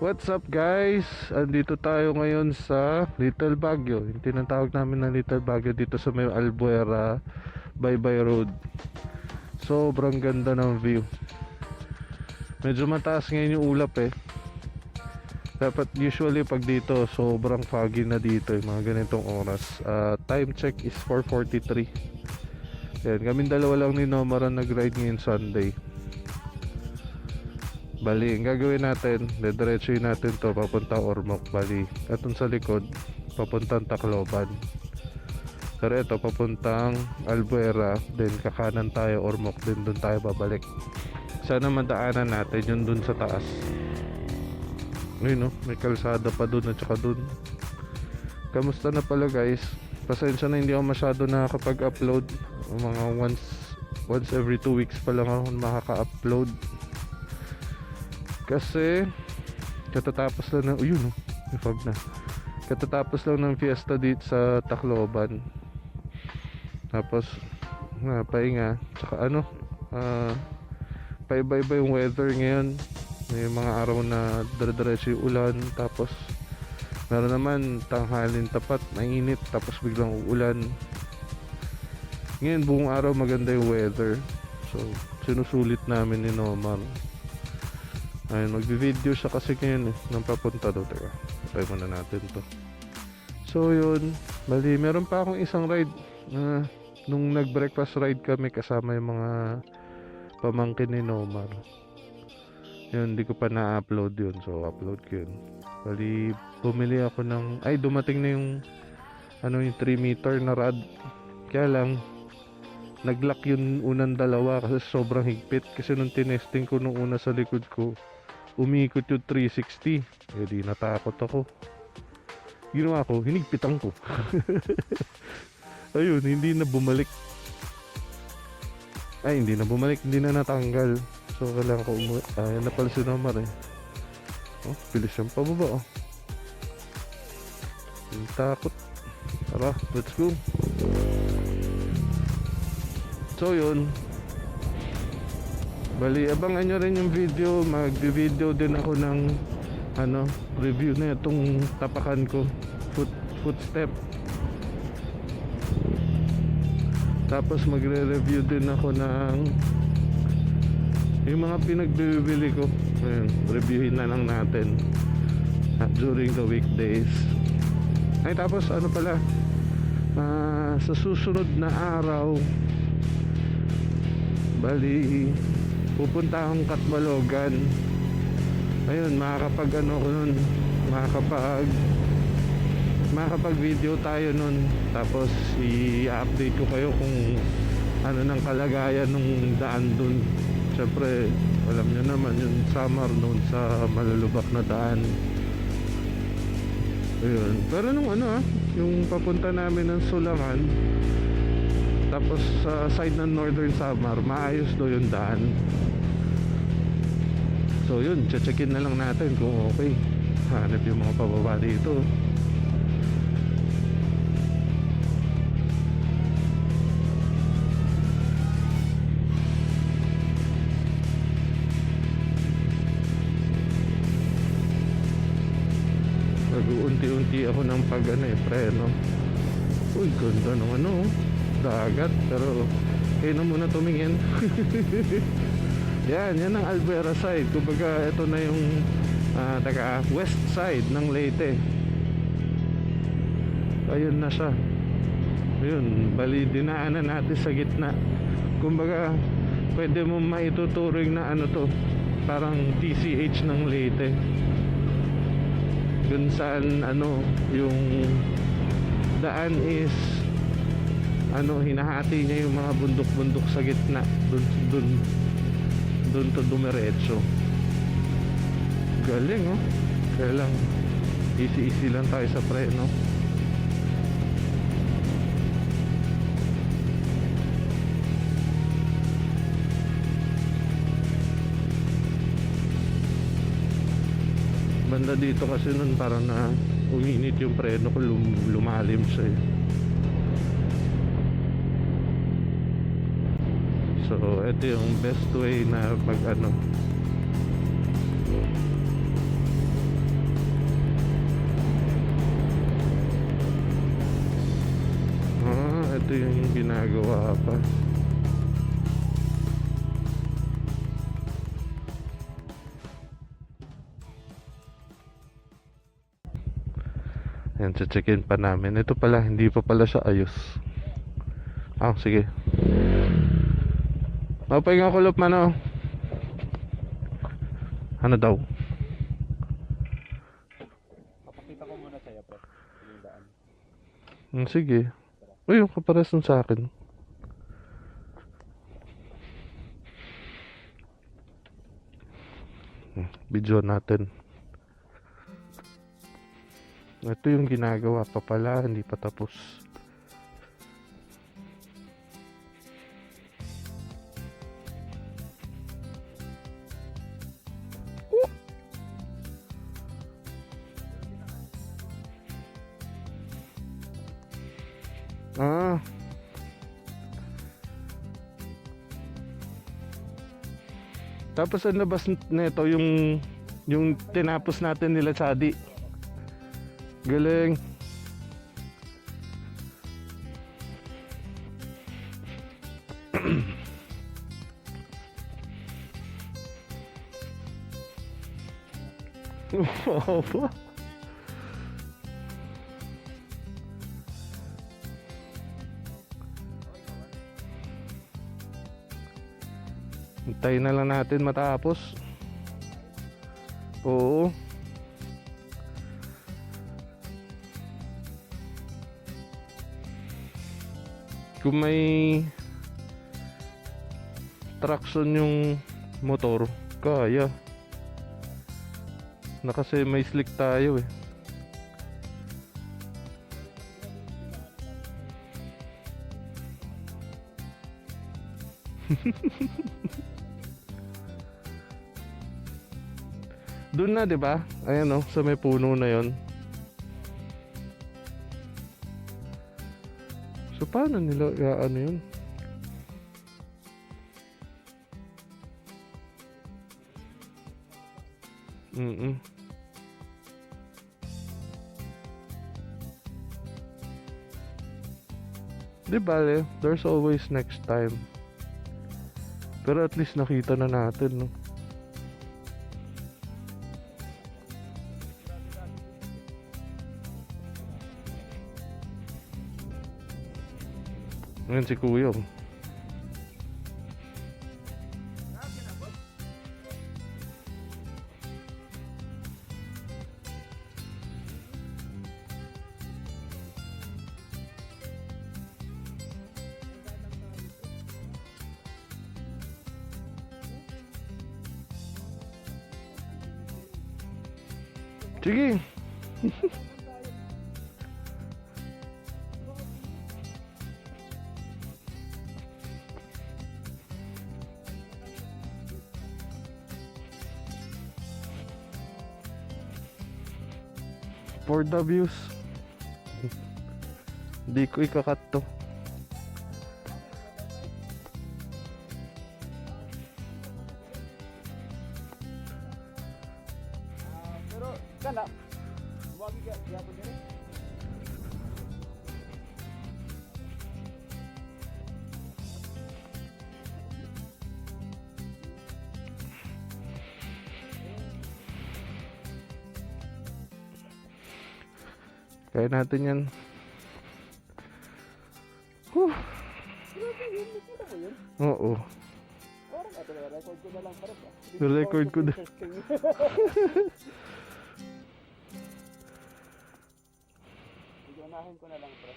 What's up guys? Andito tayo ngayon sa Little Baguio. Yung tinatawag namin na Little Baguio dito sa may Albuera Baybay Road. Sobrang ganda ng view. Medyo mataas ngayon yung ulap eh. Dapat usually pag dito sobrang foggy na dito yung mga ganitong oras. Time check is 4:43. Yan, kaming dalawa lang ni Nomaran nag-ride ngayon Sunday. Bali, ang gagawin natin, dediretsuhin natin to papunta Ormoc. Bali, atong sa likod papuntang Tacloban. Pero ito papuntang Albuera, then kakanan tayo Ormoc, then dun tayo babalik. Sana madaanan natin yun dun sa taas. Ayun, no? May kalsada pa dun at saka dun. Kamusta na pala guys? Pasensya na hindi ako masyado nakakapag-upload. Mga once every 2 weeks pa lang ako makaka-upload. Kasi katatapos lang ng yun, may fog na. Katatapos lang ng fiesta dito sa Tacloban. Tapos pahinga. Tsaka paiba-iba yung weather ngayon. May mga araw na dire-diretso yung ulan. Tapos meron naman tanghalin tapat, mainit, tapos biglang uulan. Ngayon buong araw maganda yung weather. So sinusulit namin ni Nomar. Ayun, magbi-video siya kasi ngayon nang papunta doon. Teka, patay muna natin to. So yun, bali meron pa akong isang ride nung nag-breakfast ride kami kasama yung mga pamangkin ni Nomar. Yun, hindi ko pa na-upload yun. So upload ko yun. Bali, bumili ako ng dumating na yung yung 3 meter na rod. Kaya lang nag-lock yung unang dalawa kasi sobrang higpit. Kasi nung tinesting ko nung una sa likod ko, umikot yung 360. Di natakot ako. Ginawa ko, hinigpitan ko. Ayun, hindi na bumalik. Hindi na bumalik, hindi na natanggal. So kailangan ko ayan na pala si Nomar eh. Bilis siyang pababa Yung takot. Tara, let's go. So yun, bali abangan nyo rin yung video. Mag-video din ako ng review na itong tapakan ko, footstep. Tapos magre-review din ako ng yung mga pinagbibili ko. Ayun, reviewin na lang natin during the weekdays. Tapos pala, sa susunod na araw, bali pupunta akong Catbalogan. Ayun, makakapag video tayo nun. Tapos i-update ko kayo kung ng kalagayan ng daan dun. Siyempre alam nyo naman yung summer noon sa malulubak na daan. Ayun, pero nung yung papunta namin ng Sulangan, tapos sa side ng Northern Samar, maayos do yung daan. So yun, checkin na lang natin kung okay. Hanap yung mga pababa dito. Nag-uunti-unti ako ng preno. Uy, ganda ng dagat, pero kayo na muna tumingin. yan ang Albuera side. Kumbaga ito na yung west side ng Leyte. Ayun na siya. Ayun, bali dinaanan natin sa gitna. Kumbaga pwede mo maituturing na parang TCH ng Leyte. Dun saan yung daan is hinahati niya yung mga bundok-bundok sa gitna. Dun to dumiretso. Galing kaya lang easy lang tayo sa preno. Banda dito kasi nun parang na uminit yung preno ko, lumalim siya eh. So ito yung best way na Ito yung ginagawa pa. Ayan, check-in pa namin. Ito pala, hindi pa pala siya ayos. Ah, sige. Mapahinga ko lop man, oh. Ano daw? Papakita ko muna sa'yo, pre. Yung daan. Sige. Uy, yung kapares nun sa akin. Video natin. Ito yung ginagawa pa pala, hindi pa tapos. Ah. Tapos ang labas nito yung tinapos natin nila Chadi. Galing. Wow. Hintayin na lang natin matapos. Oo. Kung may traction yung motor, kaya. Na kasi may slick tayo eh. Doon na, 'di ba? Ayan oh, sa may puno na 'yon. So paano nila ano 'yun? Di bale, there's always next time. Pero at least nakita na natin, no? Ngayon si Kuyong. Sige. For the views. Hindi ko ikakat to. Pero, kana, buwagi ka, yapon din eh. Kaya natin yan. Huh. Oo. Parang ito na, record ko na lang parang. Record ko na. Unahin ko na lang, pre.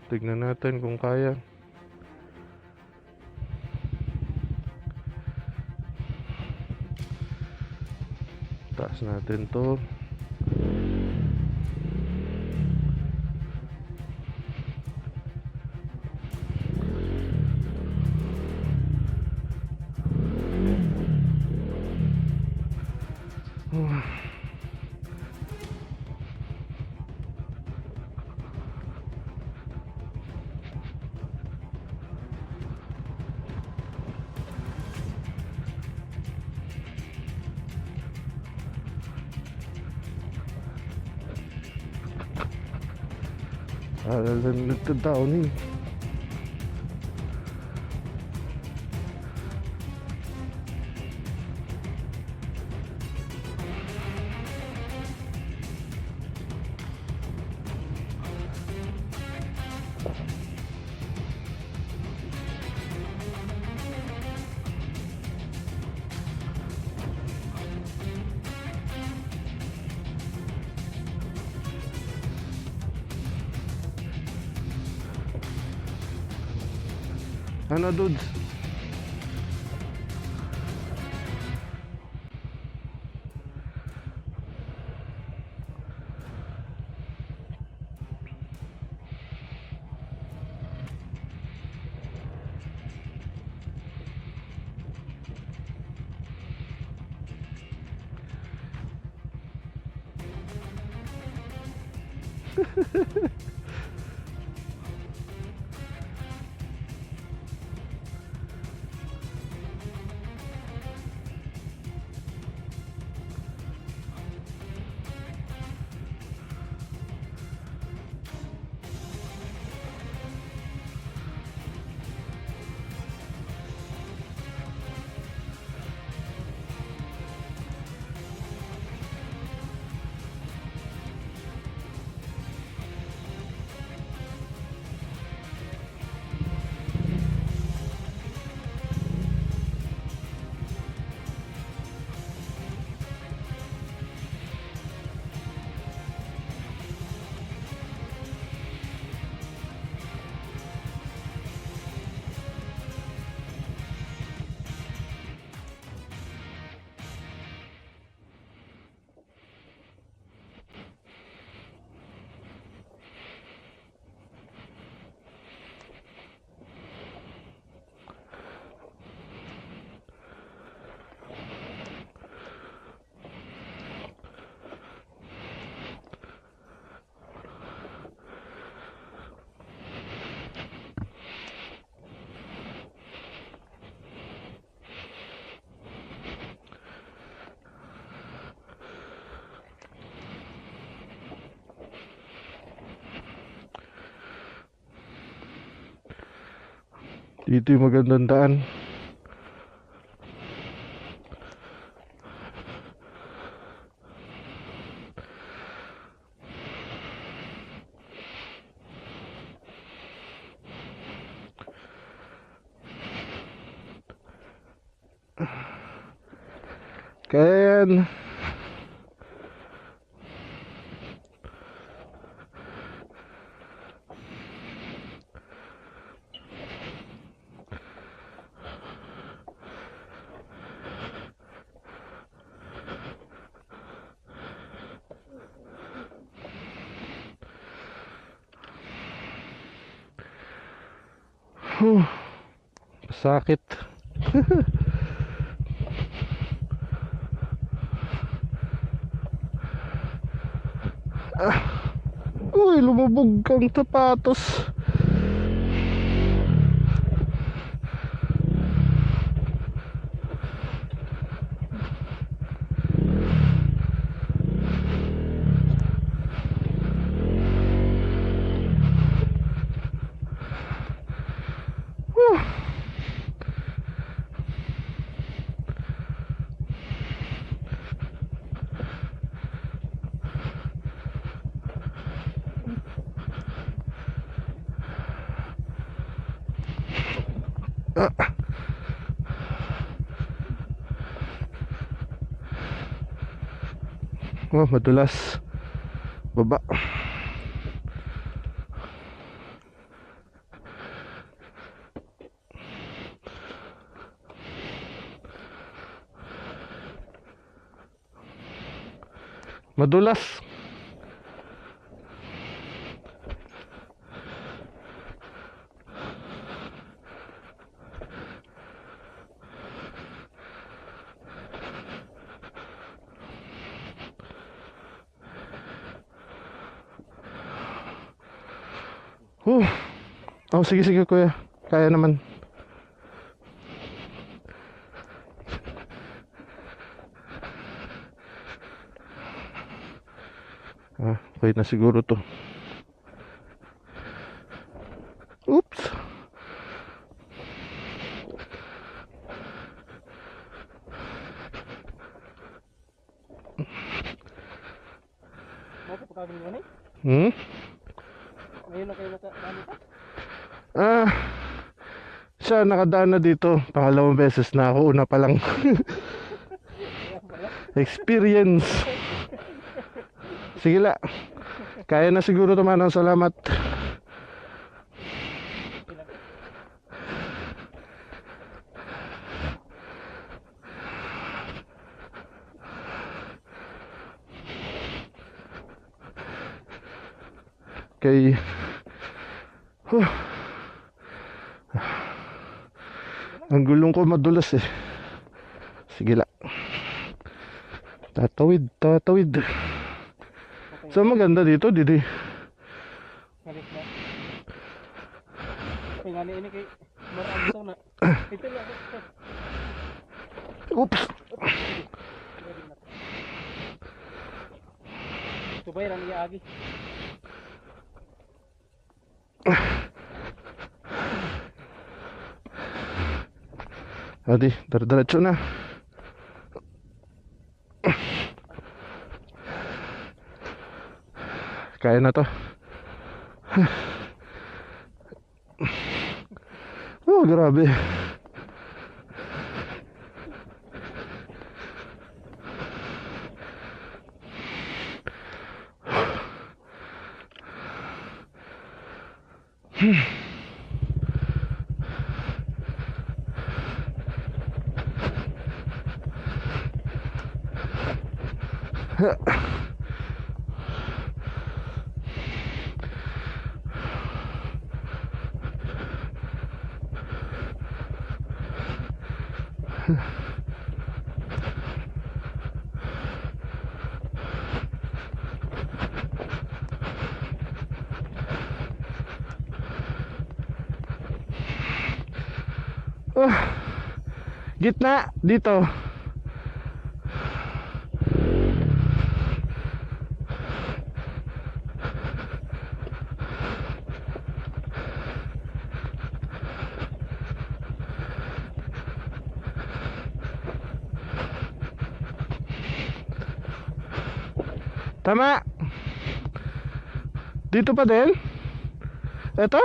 Tignan natin kung kaya. Taas natin to. Nagda-downing. Ano, dudes? Dito yung magandang daan. Kaya yan. Sakit. Uy, lumubog kang sapatos. Oh, madulas. Baba. Madulas. Oh, sige sige kuya. Kaya naman. Okay na siguro to. Mau ko pagkagaling mo na eh. Hmm? Ngayon lang kayo nakadami pa. Ah, siya nakadaan na dito. Pangalawang beses na ako. Una pa lang. Kaya pala. Experience. Sige la. Kaya na siguro naman. Salamat. Kay ang gulong ko madulas eh. Sige la. Tatawid. So maganda dito, Didi. Ngalit na. Kaya nga ini kay Marang na. Ito lang. Oops. Ito ba yung iagi? Adi, diretso na. Kaya na to. Oh, grabe. Gitna dito. Tama. Dito pa din. Ito.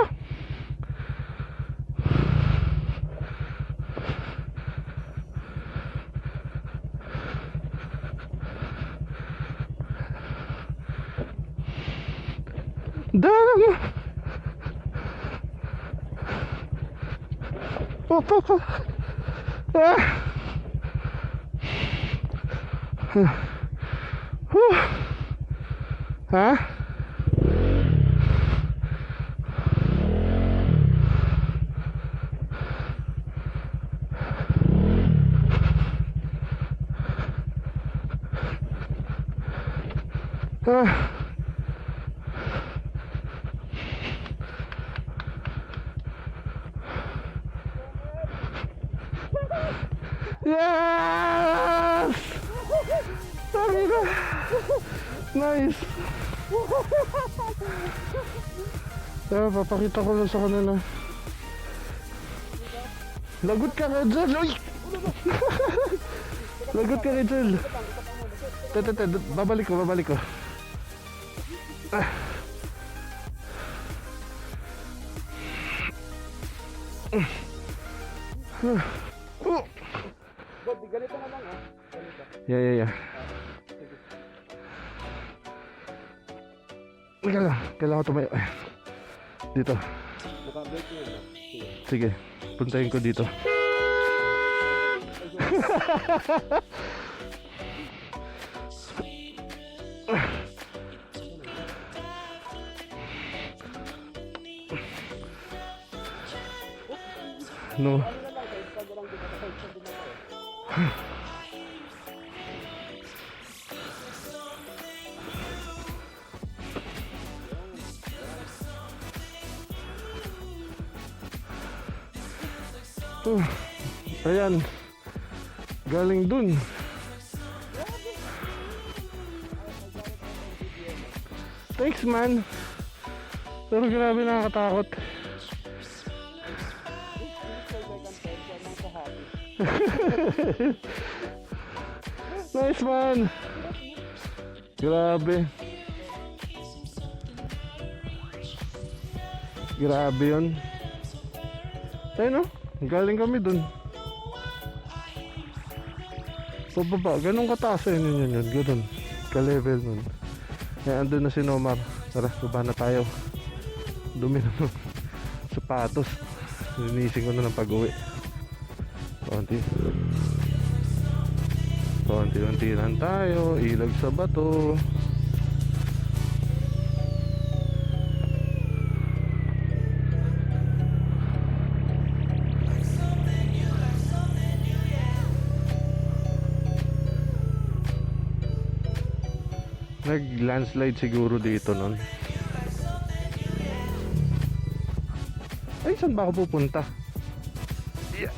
Damn. Oh. Ah. Ha? Yes! Sabi ko. Nice. Papakita ko lang sa kanila. Lagot ka ka dyan. Uy! Lagot ka ka dyan. Tete, babalik ko. Bob, ganito na lang ah. Ganito. Yeah. Kailangan ko tumayo. Dito. Naka-break yun ah. Sige, puntahin ko dito. No. Ayan. Galing dun. Thanks man. Pero grabe nakakatakot. Nice man. Grabe. Grabe yun. Ayun, no? Galing kami dun. Pababa, ganun kataas yun. Ganun, ka-level nun. Kaya andun na si Nomar. Tara, baba na tayo. Dumi na ng sapatos. Linisin ko na ng pag-uwi. Konti-unti lang tayo. Ilag sa bato. Nag-landslide siguro dito nun. Ay, saan ba ako pupunta? Yeah.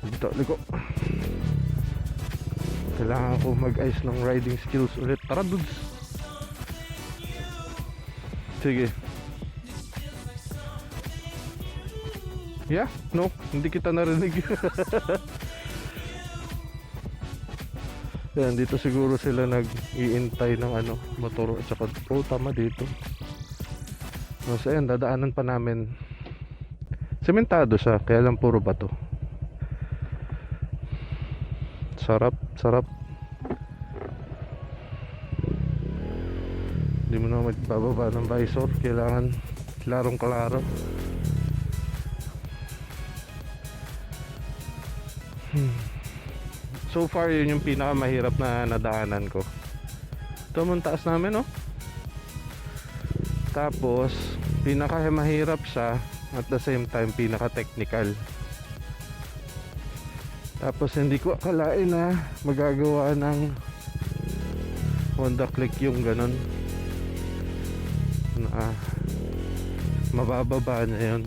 Dito, liko. Kailangan ko mag-ayos ng riding skills ulit. Tara, dudes. Sige. Yeah? No? Hindi kita narinig. Yan, dito siguro sila nag-iintay ng ano, motor at saka tama dito. So ayan, dadaanan pa namin. Sementado siya, kaya lang puro bato. Sarap. Hindi mo na magbababa ng visor, kailangan klarong klaro. So far yun yung pinakamahirap na nadaanan ko. Ito mong taas namin, no? Tapos pinakamahirap siya, at the same time pinaka-technical. Tapos hindi ko akalain na magagawa ng Honda Click yung ganun na mabababa niya yun.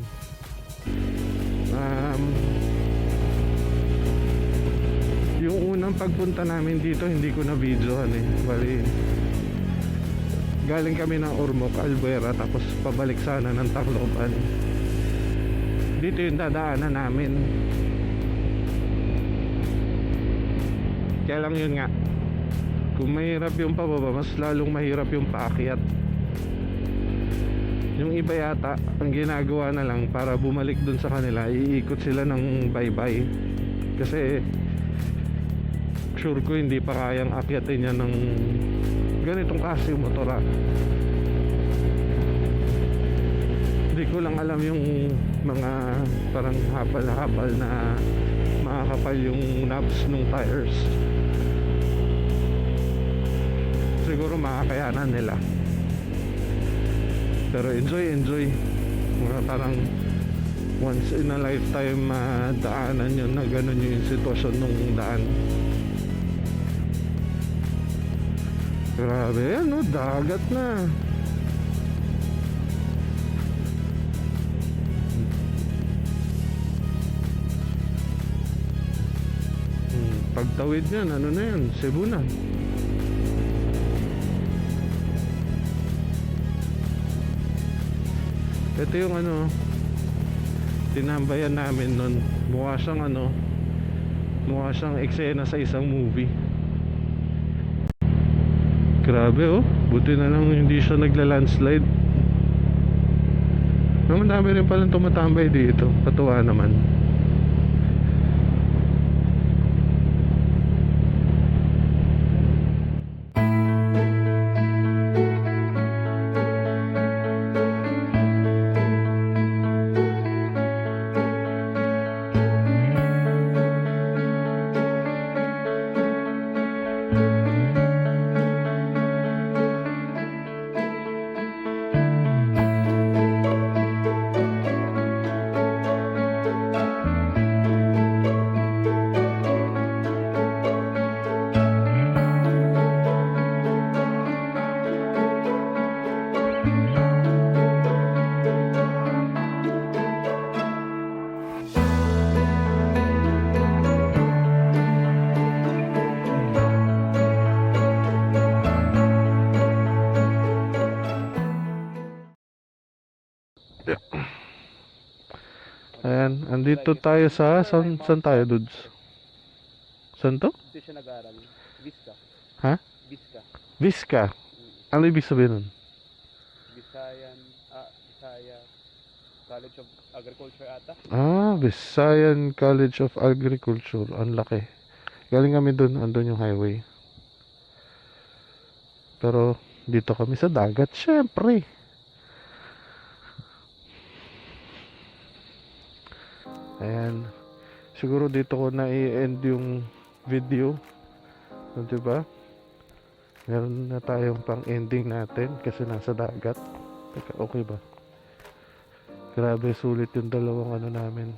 Yung unang pagpunta namin dito hindi ko na videohan eh. Bali galing kami ng Ormoc, Albuera, tapos pabalik sana ng Tacloban. Dito yung dadaanan namin. Kaya lang yun nga, kung mahirap yung pababa, mas lalong mahirap yung paakyat. Yung iba yata, ang ginagawa na lang para bumalik dun sa kanila, iikot sila ng bye-bye. Kasi sure ko hindi pa kayang akyatin yan ng ganitong klase yung motora. Hindi ko lang alam yung mga parang habal-habal na makakapal yung knobs ng tires. Siguro makakayanan nila. Pero enjoy. Mga parang once in a lifetime daanan yun na ganun yung sitwasyon nung daan. Grabe yan, no? Dagat na. Pagtawid yan, ano na yan? Cebu na. Ito yung ano, tinambayan namin nun. Mukha siyang eksena sa isang movie. Grabe, oh. Buti na lang hindi siya nagla-landslide. Naman dami rin palang tumatambay dito. Katuwa naman. Ayan, andito tayo sa saan tayo, dudes? Saan to? Dito siya nag-aaral. Vista. Ha? Biska. Visca. Ano ibig sabihin nun? Bisaya College of Agriculture ata. Visayan College of Agriculture. Ang laki. Galing kami dun. Andun yung highway. Pero dito kami sa dagat. Syempre. Ayan. Siguro dito ko na i-end yung video. So, diba? Meron na tayong pang ending natin kasi nasa dagat. Teka, okay ba? Grabe, sulit yung dalawang ano namin.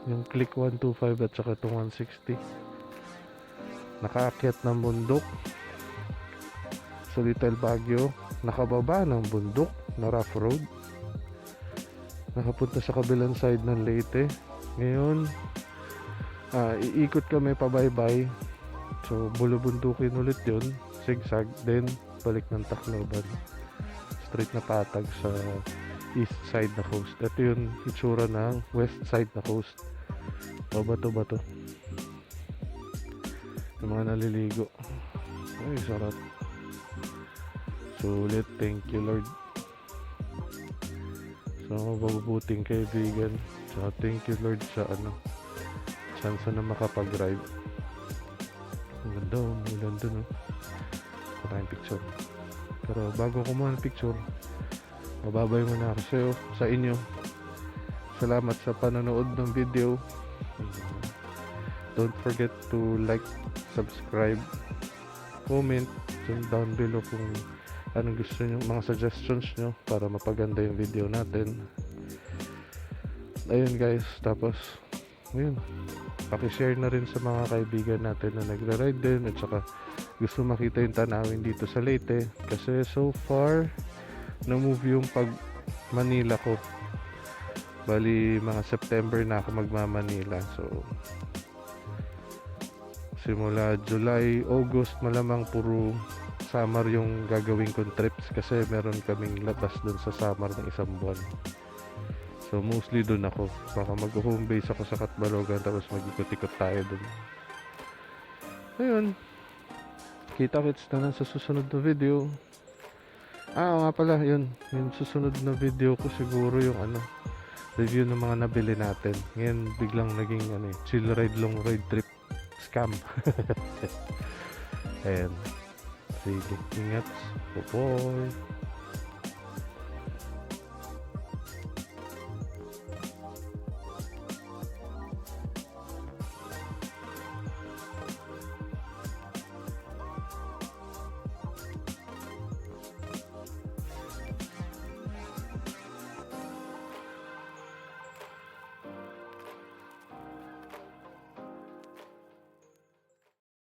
Yung click 125 at saka itong 160. Nakaakyat ng bundok sa Little Baguio. Nakababa ng bundok na rough road. Nakapunta sa kabilang side ng Leyte. Ngayon, iikot kami pabaybay. So, bulubundukin ulit yun. Zigzag. Then, balik ng Tacloban. Straight na patag sa east side na coast. Ito yung itsura ng west side na coast. Bato-bato. Yung mga naliligo. Ay, sarap. Sulit. Thank you, Lord. Sa mga mabubuting kaibigan. So, thank you, Lord, sa chance na makapag-drive. Ang ganda, may ganda, no? Maraming picture. Pero bago ko muna picture, mababay muna ako sa inyo. Salamat sa panonood ng video. Don't forget to like, subscribe, comment down below kung anong gusto nyo, mga suggestions nyo para mapaganda yung video natin. Ayun guys, tapos ayun, pakishare na rin sa mga kaibigan natin na nagra-ride din at saka gusto makita yung tanawin dito sa Leyte kasi so far na-move yung pag Manila ko. Bali mga September na ako magma-Manila, so simula July, August malamang puro summer yung gagawin kong trips kasi meron kaming labas dun sa summer ng isang buwan. So mostly dun ako. Baka mag-home base ako sa Katbalogan tapos mag-ikot-ikot tayo dun. Ayun. Kita-kits na lang sa susunod na video. Oo nga pala, yun. Yung susunod na video ko siguro yung review ng mga nabili natin. Ngayon biglang naging chill ride, long ride trip scam. Ayan. Sige, ingat. Bye-bye.